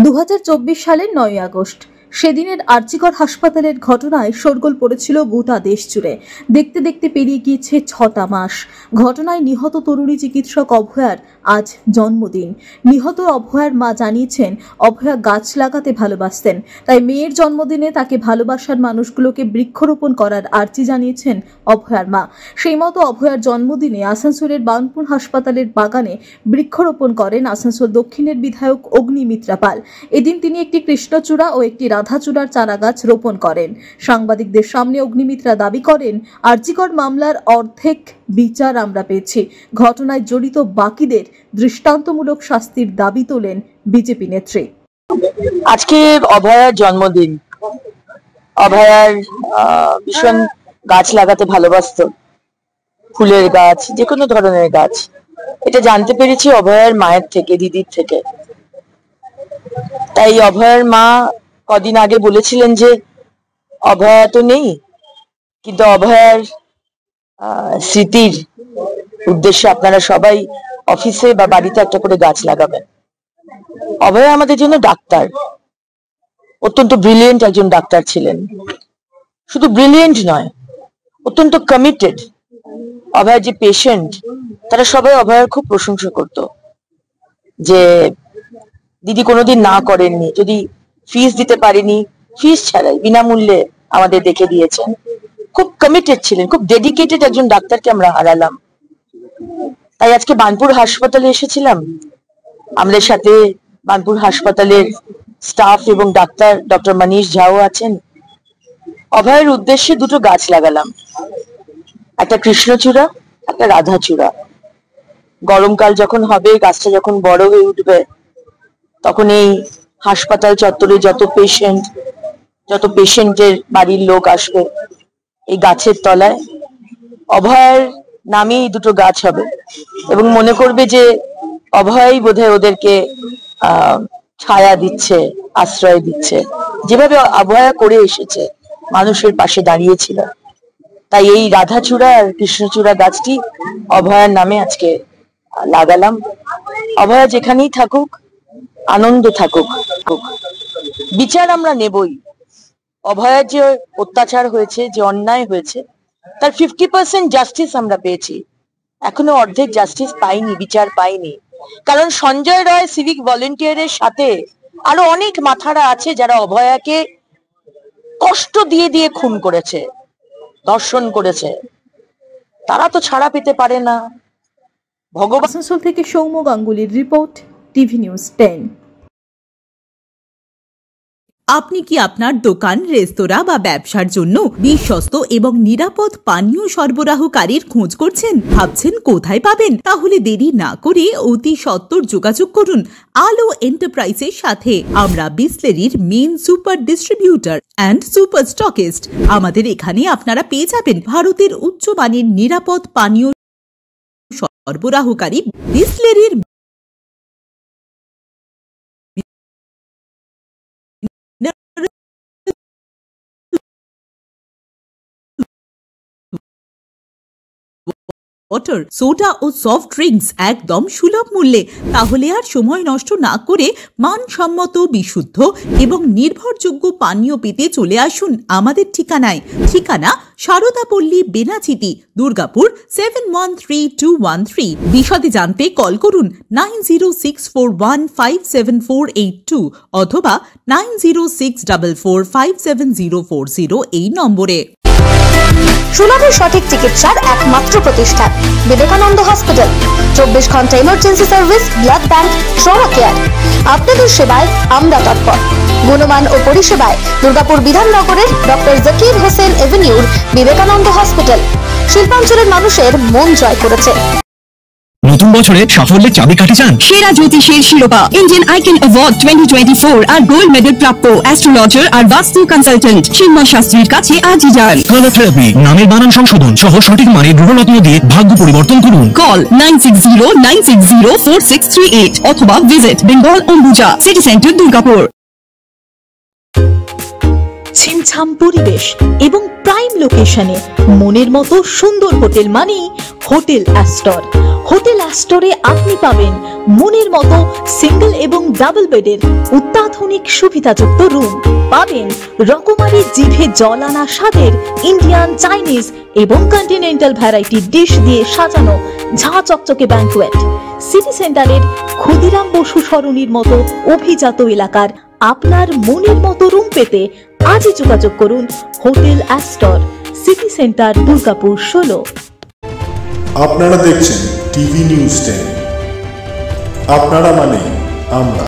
2024 সালের 9 আগস্ট সেদিনের আরজিকর হাসপাতালের ঘটনায় শোরগোল পড়েছিল গোটা দেশ জুড়ে। দেখতে দেখতে পেরিয়ে গিয়েছে 6টা মাস। ঘটনায় নিহত তরুণী চিকিৎসক অভয়ার আজ জন্মদিন। নিহত অভয়ার মা জানিয়েছেন, অভয়া গাছ লাগাতে ভালোবাসতেন, তাই মেয়ের জন্মদিনে তাকে ভালোবাসার মানুষগুলোকে বৃক্ষরোপণ করার আর্জি জানিয়েছেন অভয়ার মা। সেই মতো অভয়ার জন্মদিনে আসানসোলের বার্নপুর হাসপাতালের বাগানে বৃক্ষরোপণ করেন আসানসোল দক্ষিণের বিধায়ক অগ্নিমিত্রা পাল। এদিন তিনি একটি কৃষ্ণচূড়া ও একটি রাধাচূড়ার চারাগাছ রোপণ করেন। সাংবাদিকদের সামনে অগ্নিমিত্রা দাবি করেন, আরজিকর মামলার অর্ধেক বিচার আমরা পেয়েছি। ঘটনায় জড়িত বাকিদের দৃষ্টান্তমূলক শাস্তির দাবি তোলেন বিজেপি নেত্রী। আজকে অভয়ার জন্মদিন। অভয়ার ভীষণ গাছ লাগাতে ভালোবাসত, ফুলের গাছ, যে কোনো ধরনের গাছ। এটা জানতে পেরেছি অভয়ার মায়ের থেকে, দিদির থেকে। তাই অভয়ার মা কদিন আগে বলেছিলেন যে অভয়া তো নেই, কিন্তু অভয়ার স্মৃতির উদ্দেশ্যে আপনারা সবাই অফিসে বা বাড়িতে একটা করে গাছ লাগাবেন। অভয়া আমাদের জন্য ডাক্তার, অত্যন্ত ব্রিলিয়েন্ট একজন ডাক্তার ছিলেন। শুধু ব্রিলিয়েন্ট নয়, অত্যন্ত কমিটেড। অভয়ার যে পেশেন্ট, তারা সবাই অভয়ার খুব প্রশংসা করত যে দিদি কোনোদিন না করেননি, যদি ফিস দিতে পারেনি, ফিস ছাড়াই বিনামূল্যে আমাদের দেখে দিয়েছেন। খুব কমিটেড ছিলেন, খুব ডেডিকেটেড একজন ডাক্তারকে আমরা হারালাম। তাই আজকে বার্নপুর হাসপাতালে এসেছিলাম। আমাদের সাথে বার্নপুর হাসপাতালের স্টাফ এবং ডাক্তার ডক্টর মনীষ ঝাও আছেন। অভয়ের উদ্দেশ্যে দুটো গাছ লাগালাম, একটা কৃষ্ণচূড়া, একটা রাধাচূড়া। গরমকাল যখন হবে, গাছটা যখন বড় হয়ে উঠবে, তখন এই হাসপাতাল চত্বরে যত পেশেন্টের বাড়ির লোক আসবে, এই গাছের তলায় অভয়ের নামেই দুটো গাছ হবে এবং মনে করবে যে অভয়ই বোধহয় ওদেরকে ছায়া দিচ্ছে, আশ্রয় দিচ্ছে, যেভাবে অভয়া করে এসেছে, মানুষের পাশে দাঁড়িয়েছিল। তাই এই রাধাচূড়া আর কৃষ্ণচূড়া গাছটি অভয়ার নামে আজকে লাগালাম। অভয়া যেখানেই থাকুক, আনন্দে থাকুক। বিচার আমরা নেবই। অভয়ার যে অত্যাচার হয়েছে, যে অন্যায় হয়েছে, তার 50% জাস্টিস আমরা পেয়েছি। এখনো অর্ধেক জাস্টিস পাইনি, বিচার পাইনি। কারণ সঞ্জয় রায় সিভিক ভলেন্টিয়ারের সাথে আরো অনেক মাথারা আছে যারা অভয়াকে কষ্ট দিয়ে দিয়ে খুন করেছে, ধর্ষণ করেছে। তারা তো ছাড়া পেতে পারে না। ভগবান। আসানসোল থেকে সৌম্য গাঙ্গুলির রিপোর্ট, টিভি নিউজ 10। আপনি কি আপনার দোকান, রেস্তোরাঁ বা ব্যবসার জন্য বিশ্বস্ত এবং নিরাপদ পানীয় সরবরাহকারীর খোঁজ করছেন? ভাবছেন কোথায় পাবেন? তাহলে দেরি না করে অতি সত্বর যোগাযোগ করুন আলো এন্টারপ্রাইজের সাথে। আমরা বিসলেরির main super distributor and super stockist. আমাদের এখানে আপনারা পেয়ে যাবেন ভারতের উচ্চমানের নিরাপদ পানীয় সরবরাহকারী বিসলেরির ওয়াটার, সোডা ও সফট ড্রিঙ্কস একদম সুলভ মূল্যে। তাহলে আর সময় নষ্ট না করে মানসম্মত, বিশুদ্ধ এবং নির্ভরযোগ্য পানীয় পেতে চলে আসুন আমাদের ঠিকানায়। ঠিকানা সারদাপল্লী, বেনাচিতি, দুর্গাপুর 713213। বিশদে জানতে কল করুন 9064157482 অথবা 9064457040 এই নম্বরে। সুলভের সঠিক চিকিৎসার একমাত্র প্রতিষ্ঠান বিবেকানন্দ হসপিটাল। 24 ঘন্টা emergency service, blood bank, trauma care. আপনাদের সেবায় আমরা তৎপর। গুণমান ও পরিষেবায় দুর্গাপুর বিধাননগরের ডক্টর জাকির হোসেন এভিনিউর বিবেকানন্দ হসপিটাল শিল্পাঞ্চলের মানুষের মন জয় করেছে। নতুন বছরে সাফল্যের চাবিকাঠি চান? সেরা জ্যোতিষের শিরোপা, ইন্ডিয়ান আইকন অ্যাওয়ার্ড 2024 আর গোল্ড মেডেল প্রাপ্ত অ্যাস্ট্রোলজার আর বাস্তু কনসালটেন্ট চিন্ময় শাস্ত্রীর কাছে আজই যান। কালার থেরাপি, নামের বানান সংশোধন সহ সঠিক মানের গ্রহরত্ন দিয়ে ভাগ্য পরিবর্তন করুন। কল 9609604638 অথবা visit Bengal Ambuja city centre, Durgapur. ছিমছাম পরিবেশ এবং প্রাইম লোকেশনে মনের মতো সুন্দর হোটেল মানেই হোটেল অ্যাস্টর। হোটেল অ্যাস্টরে আপনি পাবেন মনের মতো সিঙ্গেল এবং ডাবল বেডের অত্যাধুনিক সুবিধাযুক্ত রুম, পাবেন রকমারি জিভে জল আনা স্বাদের ইন্ডিয়ান, চাইনিজ এবং কন্টিনেন্টাল ভ্যারাইটি ডিশ দিয়ে সাজানো ঝাঁ চকচকে ব্যাংকুয়েট। সিটি সেন্টারের ক্ষুদিরাম বসু সরণির মতো অভিজাত এলাকার আপনার মনের মতো রুম পেতে আজই যোগাযোগ করুন hotel Astor, city centre, Durgapur 16। আপনারা দেখছেন টিভি নিউজ 10। আপনারা মানে আমরা।